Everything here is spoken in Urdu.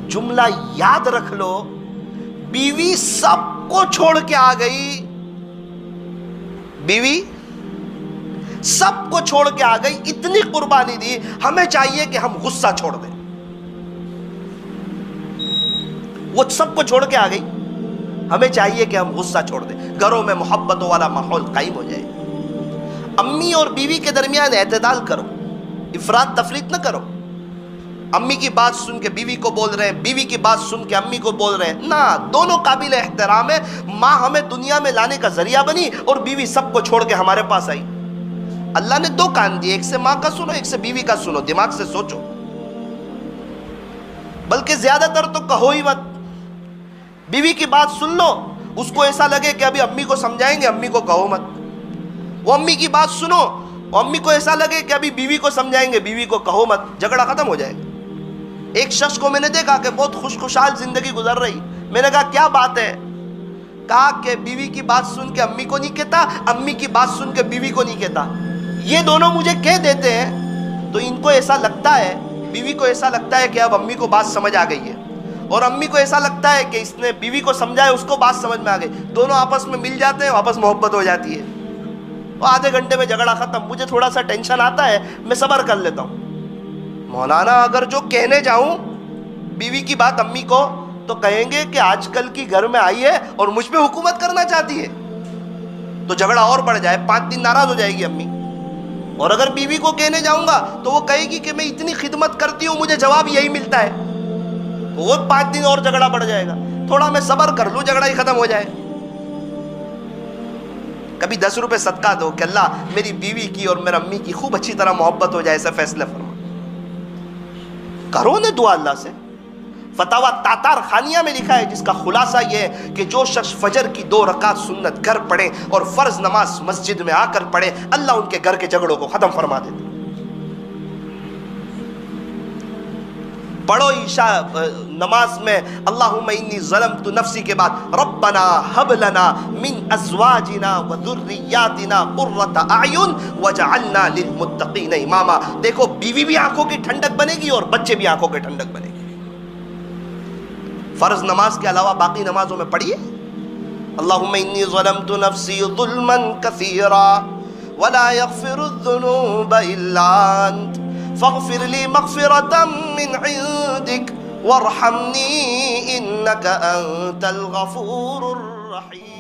جملہ یاد رکھ لو، بیوی سب کو چھوڑ کے آ گئی، بیوی سب کو چھوڑ کے آ گئی، اتنی قربانی دی، ہمیں چاہیے کہ ہم غصہ چھوڑ دیں۔ وہ سب کو چھوڑ کے آ گئی، ہمیں چاہیے کہ ہم غصہ چھوڑ دیں، گھروں میں محبت والا ماحول قائم ہو جائے۔ امی اور بیوی کے درمیان اعتدال کرو، افراط تفریط نہ کرو۔ امی کی بات سن کے بیوی کو بول رہے ہیں، بیوی کی بات سن کے امی کو بول رہے ہیں، نہ، دونوں قابل احترام ہے۔ ماں ہمیں دنیا میں لانے کا ذریعہ بنی اور بیوی سب کو چھوڑ کے ہمارے پاس آئی۔ اللہ نے دو کان دیے، ایک سے ماں کا سنو، ایک سے بیوی کا سنو، دماغ سے سوچو۔ بلکہ زیادہ تر تو کہو ہی مت، بیوی کی بات سن لو، اس کو ایسا لگے کہ ابھی امی کو سمجھائیں گے، امی کو کہو مت۔ وہ امی کی بات سنو، وہ امی کو ایسا لگے کہ ابھی بیوی کو سمجھائیں گے، بیوی کو کہو مت، جھگڑا ختم ہو جائے گا۔ ایک شخص کو میں نے دیکھا کہ بہت خوشحال زندگی گزر رہی، میں نے کہا کیا بات ہے؟ کہا کہ بیوی کی بات سن کے امی کو نہیں کہتا، امی کی بات سن کے بیوی کو نہیں کہتا، یہ دونوں مجھے کہہ دیتے ہیں تو ان کو ایسا لگتا ہے، بیوی کو ایسا لگتا ہے کہ اب امی کو بات سمجھ آ گئی ہے، اور امی کو ایسا لگتا ہے کہ اس نے بیوی کو سمجھایا، اس کو بات سمجھ میں آ گئی، دونوں آپس میں مل جاتے ہیں، واپس محبت ہو جاتی ہے، وہ آدھے گھنٹے میں جھگڑا ختم۔ مجھے تھوڑا سا ٹینشن آتا ہے، میں صبر کر لیتا ہوں، مولانا اگر جو کہنے جاؤں بیوی کی بات امی کو تو کہیں گے کہ آج کل کی گھر میں آئی ہے اور مجھ پہ حکومت کرنا چاہتی ہے، تو جھگڑا اور بڑھ جائے، 5 دن ناراض ہو جائے گی امی۔ اور اگر بیوی کو کہنے جاؤں گا تو وہ کہے گی کہ میں اتنی خدمت کرتی ہوں، مجھے جواب یہی ملتا ہے، تو وہ 5 دن اور جھگڑا بڑھ جائے گا۔ تھوڑا میں صبر کر لوں، جھگڑا ہی ختم ہو جائے۔ کبھی 10 روپے صدقہ دو کہ اللہ میری بیوی کی اور میرے امی کی خوب اچھی طرح محبت ہو جائے، ایسا فیصلہ فرما کرو نے دعا اللہ سے۔ فتاوی تاتار خانیہ میں لکھا ہے، جس کا خلاصہ یہ ہے کہ جو شخص فجر کی 2 رکعت سنت گھر پڑھے اور فرض نماز مسجد میں آ کر پڑھے، اللہ ان کے گھر کے جھگڑوں کو ختم فرما دیتا۔ پڑھو عشاء نماز میں اللہم انی ظلمت نفسی کے بعد ربنا ہب لنا من ازواجنا وذریاتنا قرۃ اعین وجعلنا للمتقین اماما۔ دیکھو بیوی بھی آنکھوں کی ٹھنڈک بنے گی اور بچے بھی آنکھوں کی ٹھنڈک بنے گی۔ فرض نماز کے علاوہ باقی نمازوں میں پڑھیے اللہم انی ظلمت نفسی ظلما کثیرا ولا یغفر الذنوب الا انت فاغفر لی مغفرة من عندک وارحمنی انک انت الغفور الرحیم۔